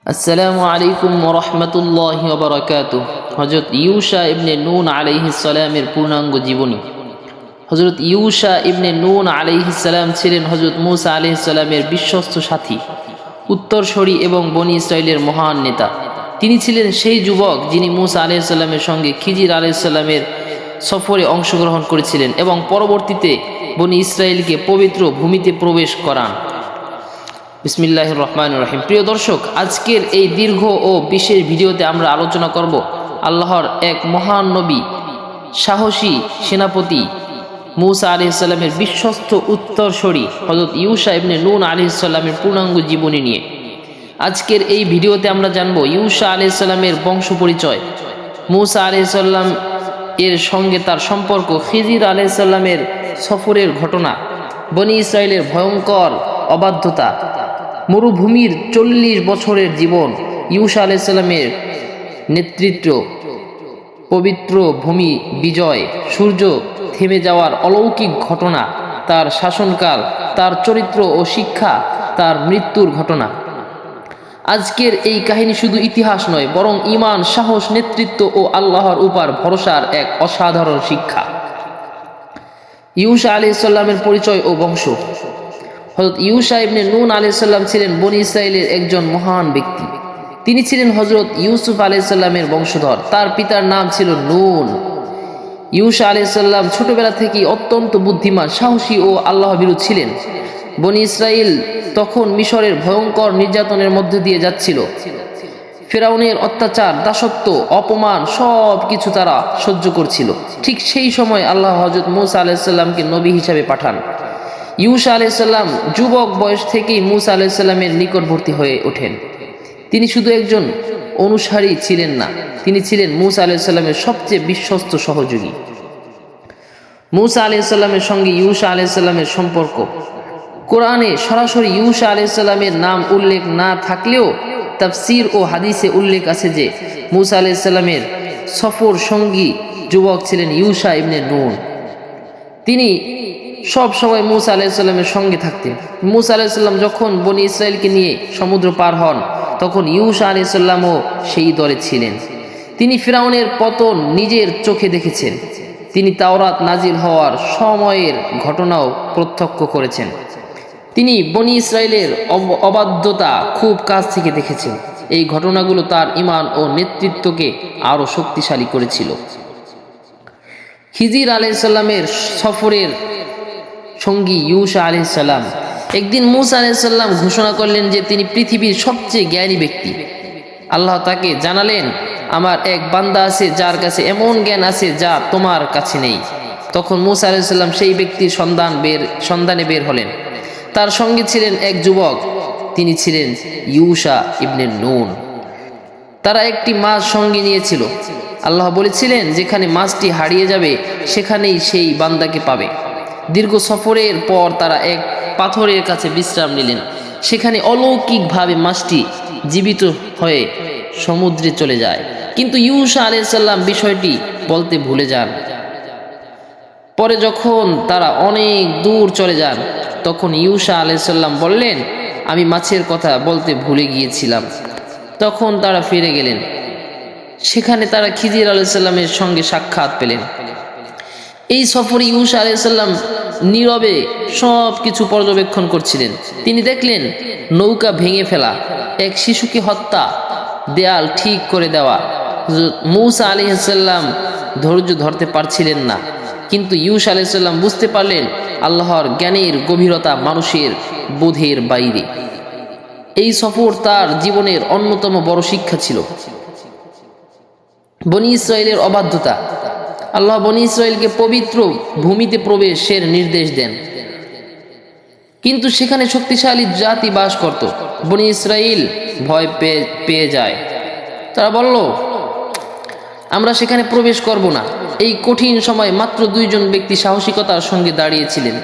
আসসালামু আলাইকুম ওরহমতুল্লাহি ওবরাকাতুহ। হযরত ইউশা ইবনে নুন আলাইহিস সালামের পূর্ণাঙ্গ জীবনী। হযরত ইউশা ইবনে নুন আলাইহিস সালাম ছিলেন হযরত মূসা আলাইহিস সালামের বিশ্বস্ত সাথী, উত্তরসূরি এবং বনী ইসরাইলের মহান নেতা। তিনি ছিলেন সেই যুবক যিনি মূসা আলাইহিস সালামের সঙ্গে খিজির আলাইহিস সালামের সফরে অংশগ্রহণ করেছিলেন এবং পরবর্তীতে বনী ইসরাইলকে পবিত্র ভূমিতে প্রবেশ করান। বিসমিল্লাহির রহমানির রহিম। প্রিয় দর্শক, আজকের এই দীর্ঘ ও বিশেষ ভিডিওতে আমরা আলোচনা করব আল্লাহর এক মহান নবী, সাহসী সেনাপতি মূসা আলাইহিস সালামের বিশ্বস্ত উত্তরসূরি হযরত ইউশা ইবনে নুন আলাইহিস সালামের পূর্ণাঙ্গ জীবনী নিয়ে। আজকের এই ভিডিওতে আমরা জানব ইউশা আলাইহিস সালামের বংশ পরিচয়, মূসা আলাইহিস সালাম এর সঙ্গে তার সম্পর্ক, খিজির আলাইহিস সালামের সফরের ঘটনা, বনী ইসরাইলের ভয়ঙ্কর অবাধ্যতা, মরুভূমির 40 বছরের জীবন, ইউশা আলাইহিস সালামের নেতৃত্ব, পবিত্র ভূমি বিজয়, সূর্য থেমে যাওয়ার অলৌকিক ঘটনা, তার শাসনকাল, তার চরিত্র ও শিক্ষা, তার মৃত্যুর ঘটনা। আজকের এই কাহিনী শুধু ইতিহাস নয়, বরং ঈমান, সাহস, নেতৃত্ব ও আল্লাহর উপর ভরসার এক অসাধারণ শিক্ষা। ইউশা আলাইহিস সালামের পরিচয় ও বংশ। হযরত ইউশা ইবনে নুন আলাইহিস সালাম ছিলেন বনী ইসরাইলের একজন মহান ব্যক্তি। তিনি ছিলেন হযরত ইউসুফ আলাইহিস সালামের বংশধর। তার পিতার নাম ছিল নুন। ইউশা আলাইহিস সালাম ছোটবেলা থেকেই অত্যন্ত বুদ্ধিমান, সাহসী ও আল্লাহভীরু ছিলেন। বনী ইসরাইল তখন মিশরের ভয়ঙ্কর নির্যাতনের মধ্য দিয়ে যাচ্ছিল। ফেরাউনের অত্যাচার, দাসত্ব, অপমান সব কিছু তারা সহ্য করছিল। ঠিক সেই সময় আল্লাহ হযরত মূসা আলাইহিস সালামকে নবী হিসাবে পাঠান। ইউশা আলাইহিস সালাম যুবক বয়স থেকেই মূসা আলাইহিস সালামের নিকটবর্তী হয়ে ওঠেন। তিনি শুধু একজন অনুসারী ছিলেন না, তিনি ছিলেন মূসা আলাইহিস সালামের সবচেয়ে বিশ্বস্ত সহযোগী। মূসা আলাইহিস সালামের সঙ্গে ইউশা আলাইহিস সালামের সম্পর্ক। কোরআনে সরাসরি ইউশা আলাইহিস সালামের নাম উল্লেখ না থাকলেও তাফসীর ও হাদিসে উল্লেখ আছে যে মূসা আলাইহিস সালামের সফর সঙ্গী যুবক ছিলেন ইউশা ইবনে নুন। তিনি সব সময় মূসা আলাইহিস সালামের সঙ্গে থাকতেন। মূসা আলাইহিস সালাম যখন বনী ইসরাইলকে নিয়ে সমুদ্র পার হন, তখন ইউশা আলাইহিস সালামও সেই দলে ছিলেন। তিনি ফিরআউনের পতন নিজের চোখে দেখেছেন। তিনি তাওরাত নাজিল হওয়ার সময়ের ঘটনাও প্রত্যক্ষ করেছেন। তিনি বনী ইসরাইলের অবাধ্যতা খুব কাছ থেকে দেখেছেন। এই ঘটনাগুলো তার ঈমান ও নেতৃত্বকে আরও শক্তিশালী করেছিল। খিজির আলাইহিস সালামের সফরের সঙ্গী ইউশা আলাইহিস সালাম। একদিন মূসা আলাইহিস সালাম ঘোষণা করলেন যে তিনি পৃথিবীর সবচেয়ে জ্ঞানী ব্যক্তি। আল্লাহ তাকে জানালেন, আমার এক বান্দা আছে যার কাছে এমন জ্ঞান আছে যা তোমার কাছে নেই। তখন মূসা আলাইহিস সালাম সেই ব্যক্তির সন্ধানে বের হলেন। তার সঙ্গে ছিলেন এক যুবক, তিনি ছিলেন ইউশা ইবনে নুন। তারা একটি মাছ সঙ্গে নিয়েছিল। আল্লাহ বলেছিলেন, যেখানে মাছটি হারিয়ে যাবে সেখানেই সেই বান্দাকে পাবে। দীর্ঘ সফরের পর তারা এক পাথরের কাছে বিশ্রাম নিলেন। সেখানে অলৌকিকভাবে মাছটি জীবিত হয়ে সমুদ্রে চলে যায়। কিন্তু ইউশা আলাইহিস সালাম বিষয়টি বলতে ভুলে যান। পরে যখন তারা অনেক দূর চলে যান, তখন ইউশা আলাইহিস সালাম বললেন, আমি মাছের কথা বলতে ভুলে গিয়েছিলাম। তখন তারা ফিরে গেলেন। সেখানে তারা খিজির আলাইহিস সালামের সঙ্গে সাক্ষাৎ পেলেন। এই সফরে ইউশা আলাইহিস সালাম নীরবে সব কিছু পর্যবেক্ষণ করছিলেন। তিনি দেখলেন নৌকা ভেঙে ফেলা, এক শিশুকে হত্যা, দেয়াল ঠিক করে দেওয়া। মূসা আলাইহিস সালাম ধৈর্য ধরতে পারছিলেন না, কিন্তু ইউশা আলাইহিস সালাম বুঝতে পারলেন আল্লাহর জ্ঞানের গভীরতা মানুষের বোধের বাইরে। এই সফর তার জীবনের অন্যতম বড় শিক্ষা ছিল। বনী ইসরাইলের অবাধ্যতা। আল্লাহ বনী ইসরাইলকে পবিত্র ভূমিতে প্রবেশের নির্দেশ দেন, কিন্তু সেখানে শক্তিশালী জাতি বাস করত। বনী ইসরাইল ভয় পেয়ে যায়। তারা বলল, আমরা সেখানে প্রবেশ করব না। এই কঠিন সময় মাত্র 2 জন ব্যক্তি সাহসিকতার সঙ্গে দাঁড়িয়েছিলেন।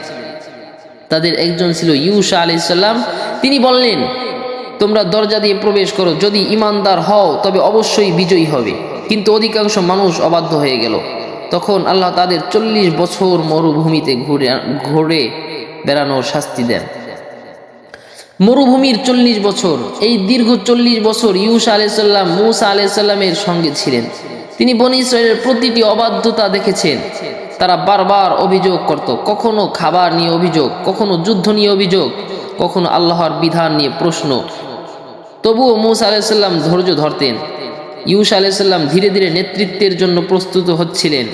তাদের একজন ছিল ইউশা আলাইহিস সালাম। তিনি বললেন, তোমরা দরজা দিয়ে প্রবেশ করো, যদি ঈমানদার হও তবে অবশ্যই বিজয়ী হবে। কিন্তু অধিকাংশ মানুষ অবাধ্য হয়ে গেল। তখন আল্লাহ তাদের 40 বছর মরুভূমিতে ঘুরে বেড়ানোর শাস্তি দেন। মরুভূমির 40 বছর, এই দীর্ঘ 40 বছর ইউসা আলাইহিসসালাম মূসা আলাইহিসসালামের সঙ্গে ছিলেন। তিনি বনী ইসরায়েলের প্রতিটি অবাধ্যতা দেখেছেন। তারা বারবার অভিযোগ করত, কখনো খাবার নিয়ে অভিযোগ, কখনো যুদ্ধ নিয়ে অভিযোগ, কখনো আল্লাহর বিধান নিয়ে প্রশ্ন। তবুও মূসা আলাইহিসসালাম ধৈর্য ধরতেন। ইউসা আলাইহিসসালাম ধীরে ধীরে নেতৃত্বের জন্য প্রস্তুত হচ্ছিলেন।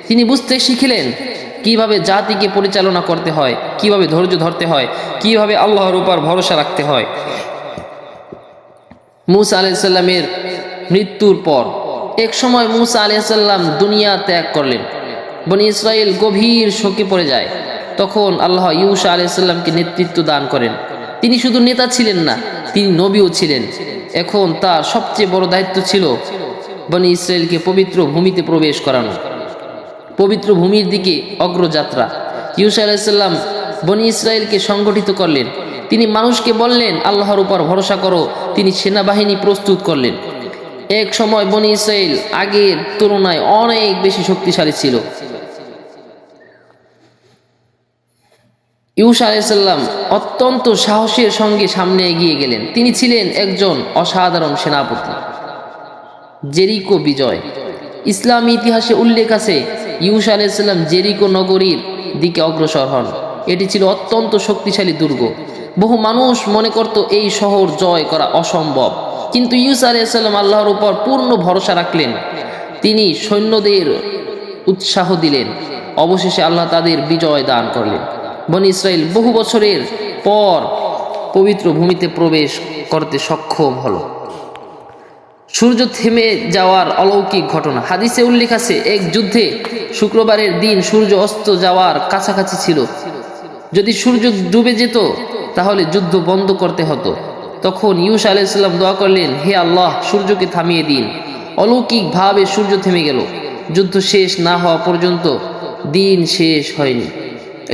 তিনি বুঝতে শিখলেন কিভাবে জাতিকে পরিচালনা করতে হয়, কিভাবে ধৈর্য ধরতে হয়, কিভাবে আল্লাহর উপর ভরসা রাখতে হয়। মূসা আলাইহিসসালামের মৃত্যুর পর এক সময় মূসা আলাইহিসসালাম দুনিয়া ত্যাগ করলেন। বনী ইসরায়েল গভীর শোকে পড়ে যায়। তখন আল্লাহ ইউসা আলাইহিসসালামকে নেতৃত্ব দান করেন। তিনি শুধু নেতা ছিলেন না, তিনি নবীও ছিলেন। এখন তার সবচেয়ে বড় দায়িত্ব ছিল বনী ইসরায়েলকে পবিত্র ভূমিতে প্রবেশ করানো, পবিত্র ভূমির দিকে অগ্রযাত্রা। ইউসা আলাইহিসসালাম বনী ইসরায়েলকে সংগঠিত করলেন। তিনি মানুষকে বললেন আল্লাহর উপর ভরসা করো। তিনি সেনাবাহিনী প্রস্তুত করলেন। এক সময় বনী ইসরায়েল আগের তুলনায় অনেক বেশি শক্তিশালী ছিল। ইউসা আলাইহিসসালাম অত্যন্ত সাহসের সঙ্গে সামনে এগিয়ে গেলেন। তিনি ছিলেন একজন অসাধারণ সেনাপতি। জেরিকো বিজয়, ইসলামী ইতিহাসে উল্লেখ আছে ইউসা আলাইহিসসালাম জেরিকো নগরীর দিকে অগ্রসর হন। এটি ছিল অত্যন্ত শক্তিশালী দুর্গ। বহু মানুষ মনে করত এই শহর জয় করা অসম্ভব, কিন্তু ইউসা আলাইহিসসালাম আল্লাহর উপর পূর্ণ ভরসা রাখলেন। তিনি সৈন্যদের উৎসাহ দিলেন। অবশেষে আল্লাহ তাদের বিজয় দান করলেন। বনী ইসরায়েল বহু বছরের পর পবিত্র ভূমিতে প্রবেশ করতে সক্ষম হলো। সূর্য থেমে যাওয়ার অলৌকিক ঘটনা, হাদিসে উল্লেখ আছে এক যুদ্ধে শুক্রবারের দিন সূর্য অস্ত যাওয়ার কাছাকাছি ছিল। যদি সূর্য ডুবে যেত তাহলে যুদ্ধ বন্ধ করতে হতো। তখন ইউসা আলাইহিসসালাম দোয়া করলেন, হে আল্লাহ, সূর্যকে থামিয়ে দিন। অলৌকিকভাবে সূর্য থেমে গেল। যুদ্ধ শেষ না হওয়া পর্যন্ত দিন শেষ হয়নি।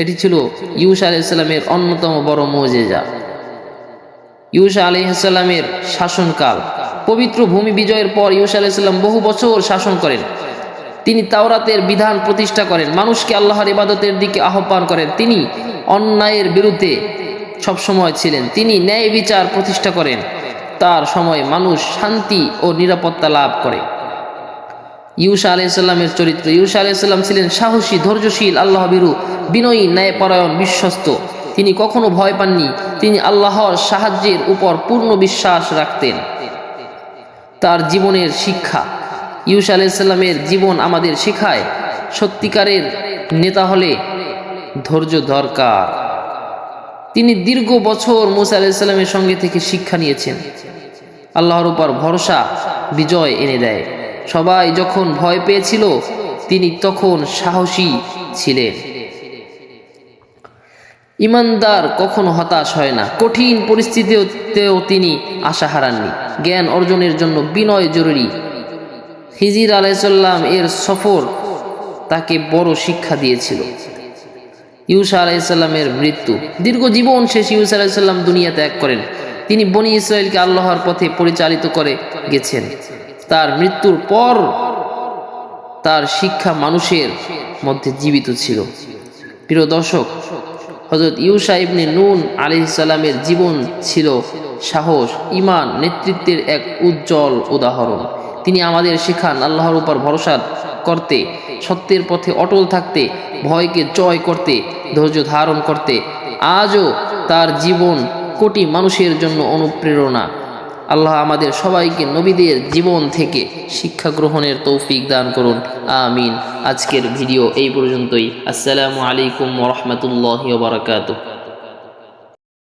এটি ছিল ইউসা আলাইহিসসালামের অন্যতম বড় মুজিজা। ইউসা আলাইহিসসালামের শাসনকাল, পবিত্র ভূমি বিজয়ের পর ইউসা আলাইহিসসালাম বহু বছর শাসন করেন। তিনি তাওরাতের বিধান প্রতিষ্ঠা করেন, মানুষকে আল্লাহর ইবাদতের দিকে আহ্বান করেন। তিনি অন্যায়ের বিরুদ্ধে সবসময় ছিলেন। তিনি ন্যায় বিচার প্রতিষ্ঠা করেন। তার সময় মানুষ শান্তি ও নিরাপত্তা লাভ করে। ইউসা আলাইহিসসালামের চরিত্র, ইউসা আলাইহিসসালাম ছিলেন সাহসী, ধৈর্যশীল, আল্লাহ ভীরু, বিনয়ী, ন্যায়পরায়ণ, বিশ্বস্ত। তিনি কখনো ভয় পাননি। তিনি আল্লাহর সাহায্যের উপর পূর্ণ বিশ্বাস রাখতেন। তার জীবনের শিক্ষা, ইউসা আলাইহিসসালামের জীবন আমাদের শেখায় সত্যিকারের নেতা হলে ধৈর্য দরকার। তিনি দীর্ঘ বছর মূসা আলাইহিসসালামের সঙ্গে থেকে শিক্ষা নিয়েছেন। আল্লাহর উপর ভরসা বিজয় এনে দেয়। সবাই যখন ভয় পেয়েছিল তিনি তখন সাহসী ছিলেন। ইমানদার কখনো হতাশ হয় না। কঠিন পরিস্থিতিতেও তিনি আশা হারাননি। জ্ঞান অর্জনের জন্য বিনয় জরুরি। খিজির আলাইহিসসালাম এর সফর তাকে বড় শিক্ষা দিয়েছিল। ইউসা আলাইহিসসালামের মৃত্যু, দীর্ঘ জীবন শেষে ইউসা আলাইহিসসালাম দুনিয়া ত্যাগ করেন। তিনি বনী ইসরায়েলকে আল্লাহর পথে পরিচালিত করে গেছেন। তার মৃত্যুর পর তার শিক্ষা মানুষের মধ্যে জীবিত ছিল। প্রিয় দর্শক, হযরত ইউসা ইবনে নুন আলাইহিস সালামের জীবন ছিল সাহস, ঈমান, নেতৃত্বের এক উজ্জ্বল উদাহরণ। তিনি আমাদের শেখান আল্লাহর উপর ভরসা করতে, সত্যের পথে অটল থাকতে, ভয়কে জয় করতে, ধৈর্য ধারণ করতে। আজও তার জীবন কোটি মানুষের জন্য অনুপ্রেরণা। আল্লাহ আমাদের সবাইকে নবীদের জীবন থেকে শিক্ষা গ্রহণের তৌফিক দান করুন, আমিন। আজকের ভিডিও এই পর্যন্তই। আসসালামু আলাইকুম ওয়া রাহমাতুল্লাহি ওয়া বারাকাতুহু।